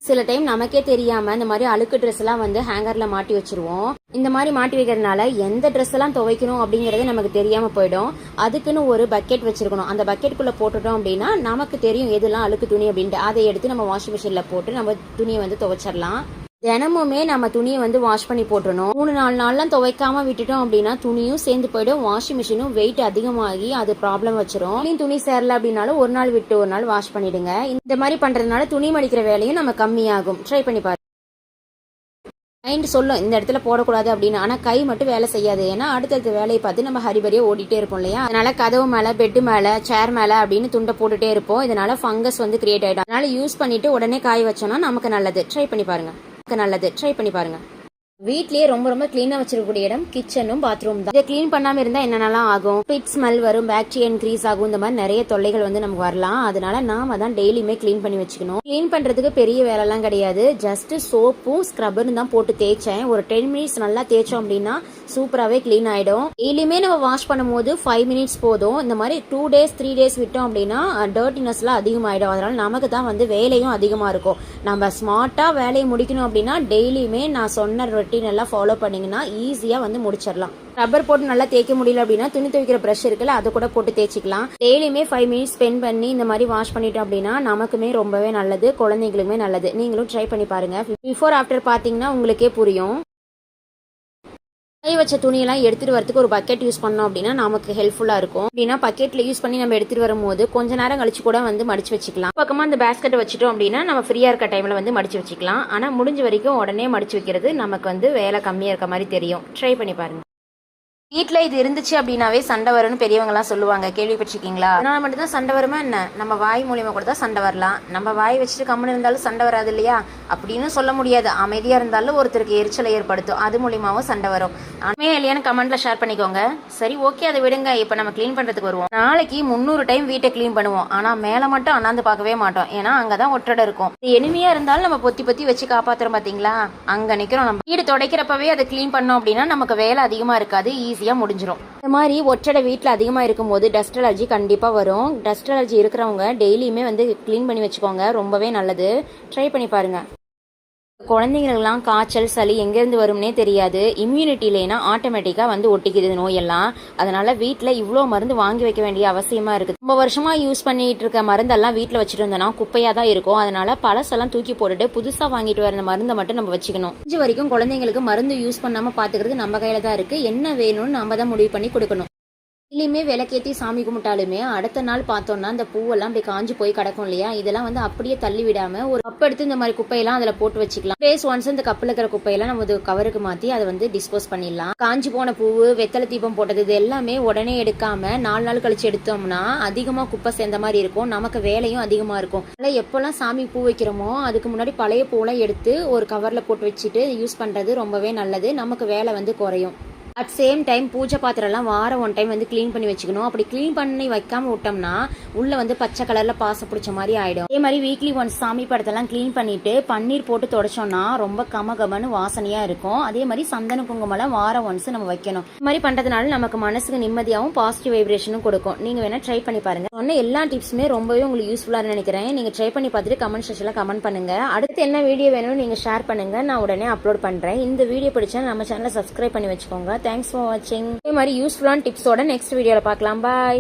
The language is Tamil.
சில டைம் நமக்கே தெரியாம இந்த மாதிரி அழுக்கு ட்ரெஸ் எல்லாம் வந்து ஹேங்கர்ல மாட்டி வச்சிருவோம். இந்த மாதிரி மாட்டி வைக்கிறதுனால எந்த ட்ரெஸ் எல்லாம் துவைக்கணும் அப்படிங்கறது நமக்கு தெரியாம போயிடும். அதுக்குன்னு ஒரு பக்கெட் வச்சிருக்கணும். அந்த பக்கெட்டுக்குள்ள போட்டுட்டோம் அப்படின்னா நமக்கு தெரியும் எதெல்லாம் அழுக்கு துணி அப்படின்ட்டு. அதை எடுத்து நம்ம வாஷிங் மிஷின்ல போட்டு நம்ம துணியை வந்து துவைச்சிடலாம். தினமுமே நம்ம துணியை வந்து வாஷ் பண்ணி போட்டுறணும். 3-4 நாள்லாம் துவைக்காம விட்டுட்டோம் அப்படின்னா துணியும் சேர்ந்து போயிடும். வாஷிங் மிஷினும் வெயிட் அதிகமாகி அது ப்ராப்ளம் வச்சிரும். துணி சேரல அப்படின்னாலும் ஒரு நாள் விட்டு ஒரு நாள் வாஷ் பண்ணிடுங்க. இந்த மாதிரி பண்றதுனால துணி மடிக்கிற வேலையும் நம்ம கம்மியாகும். ட்ரை பண்ணி பாருங்க. மைண்ட் சொல்லும் இந்த இடத்துல போடக்கூடாது அப்படின்னு. ஆனா கை மட்டும் வேலை செய்யாது. ஏன்னா அடுத்தடுத்த வேலையை பார்த்து நம்ம ஹரிபரியா ஓடிட்டே இருப்போம் இல்லையா. அதனால கதவு மேல, பெட்டு மேல, சேர் மேல அப்படின்னு துண்டை போட்டுட்டே இருப்போம். இதனால ஃபங்கஸ் வந்து கிரியேட் ஆயிடும். அதனால யூஸ் பண்ணிட்டு உடனே காய வச்சோம்னா நமக்கு நல்லது. ட்ரை பண்ணி பாருங்க. வீட்லயே ரொம்ப ரொம்ப கிளீனா வச்சிருக்கக்கூடிய இடம் கிச்சனும் பாத்ரூம் தான். இதை கிளீன் பண்ணாம இருந்தா என்னென்னலாம் ஆகும்? பிட் ஸ்மெல் வரும், பாக்டீரியா இன்க்ரீஸ் ஆகும். இந்த மாதிரி நிறைய தொல்லைகள் வந்து நமக்கு வரலாம். அதனால நாம தான் டெய்லியுமே கிளீன் பண்ணி வச்சுக்கணும். கிளீன் பண்றதுக்கு பெரிய வேலை எல்லாம் கிடையாது. ஜஸ்ட் சோப்பும் ஸ்க்ரப்பரும் தான் போட்டு தேய்ச்சேன். ஒரு 10 மினிட்ஸ் நல்லா தேய்ச்சோம் அப்படின்னா சூப்பராகவே கிளீன் ஆயிடும். டெய்லியுமே நம்ம வாஷ் பண்ணும்போது 5 மினிட்ஸ் போதும். இந்த மாதிரி 2 days 3 days விட்டோம் அப்படின்னா டர்ட்டினஸ்லாம் அதிகமாயிடும். அதனால நமக்கு தான் வந்து வேலையும் அதிகமா இருக்கும். நம்ம ஸ்மார்ட்டா வேலையை முடிக்கணும் அப்படின்னா டெய்லியுமே நான் சொன்ன ரொட்டீன் எல்லாம் ஃபாலோ பண்ணீங்கன்னா ஈஸியா வந்து முடிச்சிடலாம். ரப்பர் போட்டு நல்லா தேய்க்க முடியல அப்படின்னா துணி துவைக்கிற ப்ரஷ் இருக்குல்ல, அதை கூட போட்டு தேய்ச்சிக்கலாம். டெய்லியுமே 5 மினிட்ஸ் ஸ்பெண்ட் பண்ணி இந்த மாதிரி வாஷ் பண்ணிட்டோம் அப்படின்னா நமக்குமே ரொம்பவே நல்லது, குழந்தைங்களுக்குமே நல்லது. நீங்களும் ட்ரை பண்ணி பாருங்க. பிஃபோர் ஆஃப்டர் பாத்தீங்கன்னா உங்களுக்கே புரியும். கை வச்ச துணியெல்லாம் எடுத்துட்டு வரதுக்கு ஒரு பக்கெட் யூஸ் பண்ணோம் அப்படின்னா நமக்கு ஹெல்ப்ஃபுல்லா இருக்கும். அப்படின்னா பக்கெட்ல யூஸ் பண்ணி நம்ம எடுத்துட்டு வரும்போது கொஞ்ச நேரம் கழிச்சு கூட வந்து மடிச்சு வச்சுக்கலாம். பக்கமா அந்த பேஸ்கெட் வச்சுட்டோம் அப்படின்னா நம்ம ஃப்ரீயா இருக்க டைம்ல வந்து மடிச்சு வச்சுக்கலாம். ஆனா முடிஞ்ச வரைக்கும் உடனே மடிச்சு வைக்கிறது நமக்கு வந்து வேலை கம்மியா இருக்க மாதிரி தெரியும். ட்ரை பண்ணி பாருங்க. வீட்டில் இது இருந்துச்சு அப்படின்னாவே சண்டை வரும்னு பெரியவங்கலாம் சொல்லுவாங்க, கேள்விப்பட்டிருக்கீங்களா? அதனால மட்டும்தான் சண்டை வருமா என்ன? நம்ம வாய் மூலியமா கூட தான் சண்டை வரலாம். நம்ம வாய் வச்சுட்டு கம்முன்னு இருந்தாலும் சண்டை வராது இல்லையா? அப்படின்னு சொல்ல முடியாது. அமைதியா இருந்தாலும் ஒருத்தருக்கு எரிச்சலை ஏற்படுத்தும். அது மூலியமாவும் சண்டை வரும். ஆமே இல்லையான்னு கமெண்ட்ல ஷேர் பண்ணிக்கோங்க. சரி, ஓகே, அதை விடுங்க. இப்போ நம்ம கிளீன் பண்றதுக்கு வருவோம். நாளைக்கு 300 டைம் வீட்டை கிளீன் பண்ணுவோம். ஆனா மேல மட்டும் அண்ணாந்து பார்க்கவே மாட்டோம். ஏன்னா அங்கதான் ஒற்றடை இருக்கும். எனிமையா இருந்தாலும் நம்ம பொத்தி பொத்தி வச்சு காப்பாத்துறோம் பாத்தீங்களா? அங்க நிக்கிறோம். நம்ம வீடு துடைக்கிறப்பவே அதை கிளீன் பண்ணோம் அப்படின்னா நமக்கு வேலை அதிகமா இருக்காது, ஈஸியா முடிஞ்சிடும். இந்த மாதிரி ஒற்றடை வீட்டில் அதிகமாக இருக்கும்போது டஸ்ட் அலர்ஜி கண்டிப்பாக வரும். டஸ்ட் அலர்ஜி இருக்கிறவங்க டெய்லியுமே வந்து கிளீன் பண்ணி வச்சுக்கோங்க. ரொம்பவே நல்லது. ட்ரை பண்ணி பாருங்க. குழந்தைங்களுக்கெல்லாம் காய்ச்சல், சளி எங்கேருந்து வரும்னே தெரியாது. இம்யூனிட்டி இல்லைன்னா ஆட்டோமேட்டிக்காக வந்து ஒட்டிக்குது நோயெல்லாம். அதனால வீட்டில் இவ்வளோ மருந்து வாங்கி வைக்க வேண்டிய அவசியமா இருக்குது. ரொம்ப வருஷமா யூஸ் பண்ணிட்டு இருக்க மருந்தெல்லாம் வீட்டில் வச்சுட்டு இருந்தோம்னா குப்பையாக தான் இருக்கும். அதனால பழசெல்லாம் தூக்கி போட்டுட்டு புதுசாக வாங்கிட்டு வர மருந்தை மட்டும் நம்ம வச்சுக்கணும். இது வரைக்கும் குழந்தைங்களுக்கு மருந்து யூஸ் பண்ணாமல் பார்த்துக்கிறது நம்ம கையில தான் இருக்கு. என்ன வேணும்னு நம்ம தான் முடிவு பண்ணி கொடுக்கணும். இல்லையுமே விளக்கேற்றி சாமி கும்பிட்டாலுமே அடுத்த நாள் பார்த்தோம்னா அந்த பூவெல்லாம் அப்படி காஞ்சி போய் கிடக்கும் இல்லையா? இதெல்லாம் வந்து அப்படியே தள்ளி விடாம ஒரு கப் எடுத்து இந்த மாதிரி குப்பையெல்லாம் அதில் போட்டு வச்சுக்கலாம். டேஸ் ஒன்ஸ் இந்த கப்பில் இருக்கிற குப்பையெல்லாம் நம்ம கவருக்கு மாற்றி அதை வந்து டிஸ்போஸ் பண்ணிடலாம். காஞ்சி போன பூவு, வெத்தலை தீபம் போட்டது, இது எல்லாமே உடனே எடுக்காம 4 நாள் கழிச்சு எடுத்தோம்னா அதிகமாக குப்பை சேர்ந்த மாதிரி இருக்கும். நமக்கு வேலையும் அதிகமாக இருக்கும். அதனால் எப்போல்லாம் சாமி பூ வைக்கிறோமோ அதுக்கு முன்னாடி பழைய பூவெல்லாம் எடுத்து ஒரு கவரில் போட்டு வச்சுட்டு யூஸ் பண்ணுறது ரொம்பவே நல்லது. நமக்கு வேலை வந்து குறையும். அட் சேம் டைம் பூஜை பாத்திரம்லாம் வாரம் 1 டைம் வந்து கிளீன் பண்ணி வச்சுக்கணும். அப்படி கிளீன் பண்ணி வைக்காம விட்டோம்னா உள்ள வந்து பச்சை கலர்ல பாச பிடிச்ச மாதிரி ஆயிடும். அதே மாதிரி வீக்லி ஒன்ஸ் சாமி படத்தெல்லாம் கிளீன் பண்ணிட்டு பன்னீர் போட்டு தொடச்சோம்னா ரொம்ப கமகமன்னு வாசனையா இருக்கும். அதே மாதிரி சந்தன குங்குமம் வாரம் ஒன்ஸ் நம்ம வைக்கணும். இந்த மாதிரி பண்றதுனால நமக்கு மனசுக்கு நிம்மதியாகவும் பாசிட்டிவ் வைப்ரேஷனும் கொடுக்கும். நீங்க வேணா ட்ரை பண்ணி பாருங்க. சொன்ன எல்லா டிப்ஸுமே ரொம்பவே உங்களுக்கு யூஸ்ஃபுல்லா நினைக்கிறேன். நீங்க ட்ரை பண்ணி பார்த்துட்டு கமெண்ட் செக்ஷன்ல கமெண்ட் பண்ணுங்க. அடுத்து என்ன வீடியோ வேணும்னு நீங்க ஷேர் பண்ணுங்க, நான் உடனே அப்லோட் பண்றேன். இந்த வீடியோ பிடிச்சா நம்ம சேனலை சப்ஸ்கிரைப் பண்ணி வச்சுக்கோங்க. தேங்க்ஸ் ஃபார் வாட்சிங். இதே மாதிரி யூஸ்ஃபுல்லான டிப்ஸோட நெக்ஸ்ட் வீடியோல பார்க்கலாம். பாய்.